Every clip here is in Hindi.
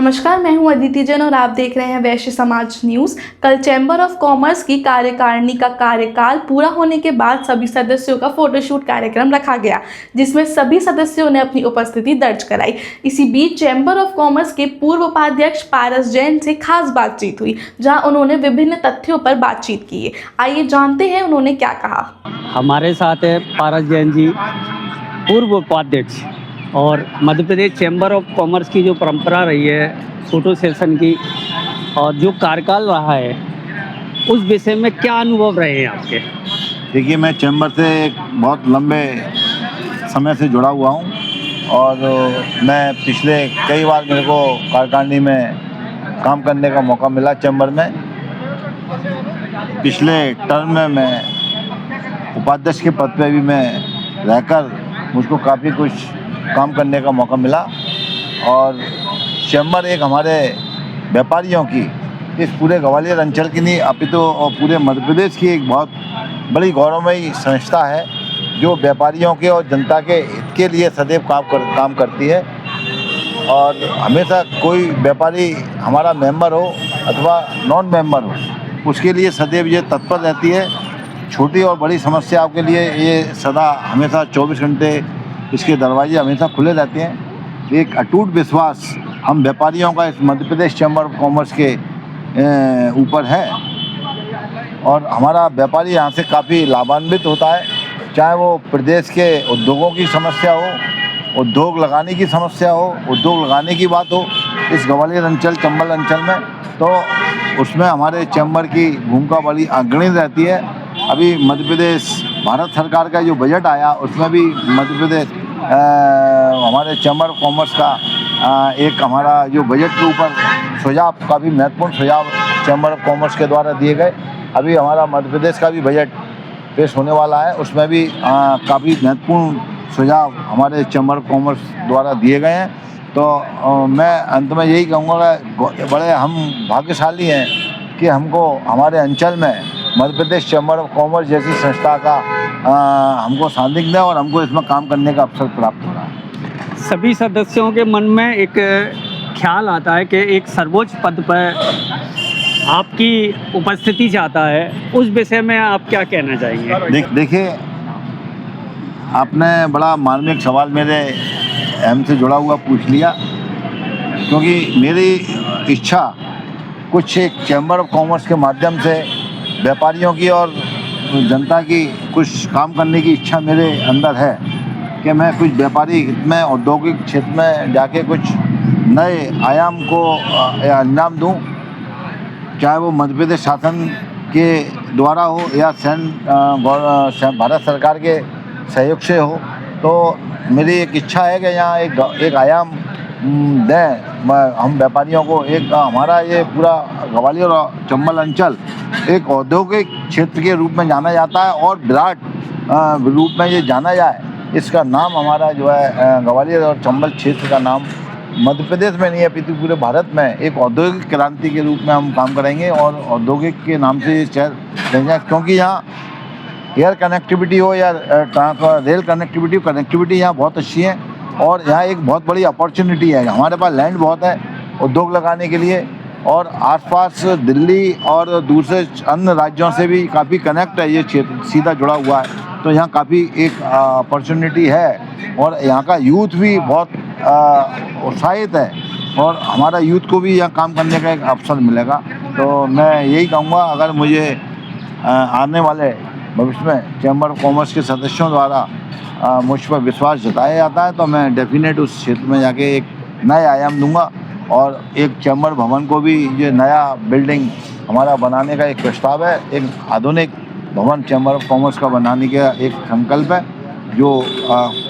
नमस्कार, मैं हूं अदिति जैन और आप देख रहे हैं वैश्य समाज न्यूज़। कल चैम्बर ऑफ कॉमर्स की कार्यकारिणी का कार्यकाल पूरा होने के बाद सभी सदस्यों का फोटोशूट कार्यक्रम रखा गया, जिसमें सभी सदस्यों ने अपनी उपस्थिति दर्ज कराई। इसी बीच चैम्बर ऑफ कॉमर्स के पूर्व उपाध्यक्ष पारस जैन से खास बातचीत हुई, जहां उन्होंने विभिन्न तथ्यों पर बातचीत की है। आइए जानते हैं उन्होंने क्या कहा। हमारे साथ है पारस जैन जी, पूर्व उपाध्यक्ष, और Madhya Pradesh chamber of commerce की जो परंपरा रही है फोटो सेशन की और जो कार्यकाल रहा है, उस विषय में क्या अनुभव रहे हैं आपके? देखिए, मैं चैम्बर से एक बहुत लंबे समय से जुड़ा हुआ हूँ और मैं पिछले कई बार मेरे को कार्यकारिणी में काम करने का मौका मिला चैम्बर में। पिछले टर्म में मैं उपाध्यक्ष के पद पे भी मैं रहकर मुझको काफ़ी कुछ काम करने का मौका मिला और चैम्बर एक हमारे व्यापारियों की, इस पूरे ग्वालियर अंचल की नहीं अपितु और पूरे मध्य प्रदेश की एक बहुत बड़ी गौरवमयी संस्था है, जो व्यापारियों के और जनता के हित के लिए सदैव काम करती है। और हमेशा कोई व्यापारी हमारा मेंबर हो अथवा नॉन मेंबर हो, उसके लिए सदैव ये तत्पर रहती है। छोटी और बड़ी समस्याओं के लिए ये सदा हमेशा 24 घंटे इसके दरवाजे हमेशा खुले रहते हैं। एक अटूट विश्वास हम व्यापारियों का इस Madhya Pradesh chamber of commerce के ऊपर है और हमारा व्यापारी यहाँ से काफ़ी लाभान्वित होता है। चाहे वो प्रदेश के उद्योगों की समस्या हो, उद्योग लगाने की समस्या हो, उद्योग लगाने की बात हो इस ग्वालियर अंचल चंबल अंचल में, तो उसमें हमारे चैम्बर की भूमिका बड़ी अग्रणी रहती है। अभी मध्य प्रदेश भारत सरकार का जो बजट आया, उसमें भी मध्य प्रदेश हमारे चैम्बर ऑफ कॉमर्स का एक हमारा जो बजट के ऊपर सुझाव, काफ़ी महत्वपूर्ण सुझाव चैम्बर ऑफ कॉमर्स के द्वारा दिए गए। अभी हमारा मध्य प्रदेश का भी बजट पेश होने वाला है, उसमें भी काफ़ी महत्वपूर्ण सुझाव हमारे चैम्बर ऑफ कॉमर्स द्वारा दिए गए हैं। तो मैं अंत में यही कहूँगा कि बड़े हम भाग्यशाली हैं कि हमको हमारे अंचल में Madhya Pradesh chamber of commerce जैसी संस्था का हमको सानिध्य और हमको इसमें काम करने का अवसर प्राप्त हो रहा है। सभी सदस्यों के मन में एक ख्याल आता है कि एक सर्वोच्च पद पर आपकी उपस्थिति चाहता है, उस विषय में आप क्या कहना चाहेंगे? देखिए, आपने बड़ा मार्मिक सवाल मेरे अहम से जुड़ा हुआ पूछ लिया, क्योंकि मेरी इच्छा कुछ एक चैम्बर ऑफ कॉमर्स के माध्यम से व्यापारियों की और जनता की कुछ काम करने की इच्छा मेरे अंदर है कि मैं कुछ व्यापारी हित में औद्योगिक क्षेत्र में जाके कुछ नए आयाम को अंजाम दूं, चाहे वो मध्य प्रदेश शासन के द्वारा हो या भारत सरकार के सहयोग से हो। तो मेरी एक इच्छा है कि यहाँ एक आयाम दें हम व्यापारियों को। एक हमारा ये पूरा ग्वालियर और चंबल अंचल एक औद्योगिक क्षेत्र के रूप में जाना जाता है और विराट रूप में ये जाना जाए, इसका नाम हमारा जो है ग्वालियर और चंबल क्षेत्र का नाम मध्य प्रदेश में नहीं है अपितु पूरे भारत में एक औद्योगिक क्रांति के रूप में हम काम करेंगे और औद्योगिक के नाम से ये शहर देंगे। क्योंकि यहाँ एयर कनेक्टिविटी हो या रेल कनेक्टिविटी यहाँ बहुत अच्छी है और यहाँ एक बहुत बड़ी अपॉर्चुनिटी है। हमारे पास लैंड बहुत है उद्योग लगाने के लिए और आसपास दिल्ली और दूसरे अन्य राज्यों से भी काफ़ी कनेक्ट है, ये क्षेत्र सीधा जुड़ा हुआ है। तो यहाँ काफ़ी एक अपॉर्चुनिटी है और यहाँ का यूथ भी बहुत उत्साहित है और हमारा यूथ को भी यहाँ काम करने का एक अवसर मिलेगा। तो मैं यही कहूँगा, अगर मुझे आने वाले भविष्य में चैम्बर ऑफ कॉमर्स के सदस्यों द्वारा मुझ पर विश्वास जताया जाता है तो मैं डेफिनेट उस क्षेत्र में जाके एक नए आयाम दूंगा और एक चैम्बर भवन को भी ये नया बिल्डिंग हमारा बनाने का एक प्रस्ताव है। एक आधुनिक भवन चैम्बर ऑफ कॉमर्स का बनाने का एक संकल्प है जो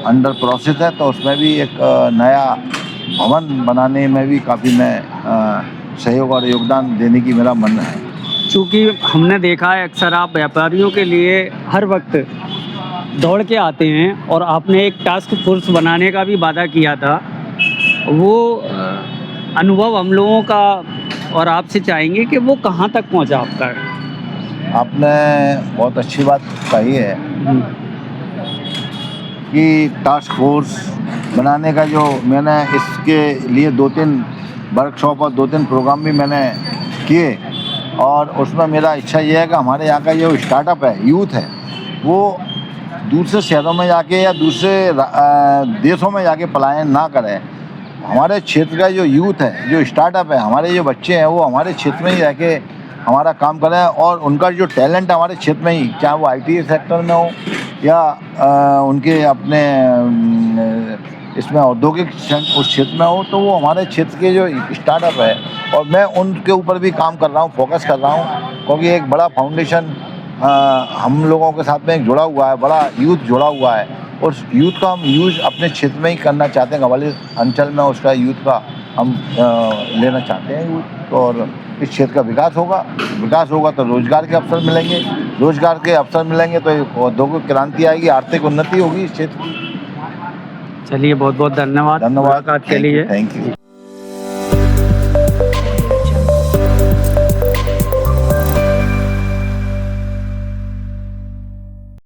अंडर प्रोसेस है। तो उसमें भी एक नया भवन बनाने में भी काफ़ी मैं सहयोग और योगदान देने की मेरा मन है। चूँकि हमने देखा है अक्सर आप व्यापारियों के लिए हर वक्त दौड़ के आते हैं और आपने एक टास्क फोर्स बनाने का भी वादा किया था, वो अनुभव हम लोगों का और आपसे चाहेंगे कि वो कहाँ तक पहुँचा आपका? आपने बहुत अच्छी बात कही है कि टास्क फोर्स बनाने का जो मैंने इसके लिए 2-3 वर्कशॉप और 2-3 प्रोग्राम भी मैंने किए, और उसमें मेरा इच्छा ये है कि हमारे यहाँ का जो स्टार्टअप है, यूथ है, वो दूसरे शहरों में जाके या दूसरे देशों में जाके पलायन ना करें। हमारे क्षेत्र का जो यूथ है, जो स्टार्टअप है, हमारे जो बच्चे हैं, वो हमारे क्षेत्र में ही रह के हमारा काम करें, और उनका जो टैलेंट है हमारे क्षेत्र में ही, चाहे वो IT सेक्टर में हो या उनके अपने इसमें औद्योगिक उस क्षेत्र में हो, तो वो हमारे क्षेत्र के जो स्टार्टअप है, और मैं उनके ऊपर भी काम कर रहा हूँ, फोकस कर रहा हूँ, क्योंकि एक बड़ा फाउंडेशन हम लोगों के साथ में एक जुड़ा हुआ है, बड़ा यूथ जुड़ा हुआ है, और यूथ का हम यूज़ अपने क्षेत्र में ही करना चाहते हैं। ग्वालियर अंचल में उसका यूथ का हम लेना चाहते हैं यूथ, और इस क्षेत्र का विकास होगा तो रोजगार के अवसर मिलेंगे, रोजगार के अवसर मिलेंगे तो एक औद्योगिक क्रांति आएगी, आर्थिक उन्नति होगी इस क्षेत्र की। चलिए बहुत बहुत धन्यवाद मुलाकात के लिए। Thank you.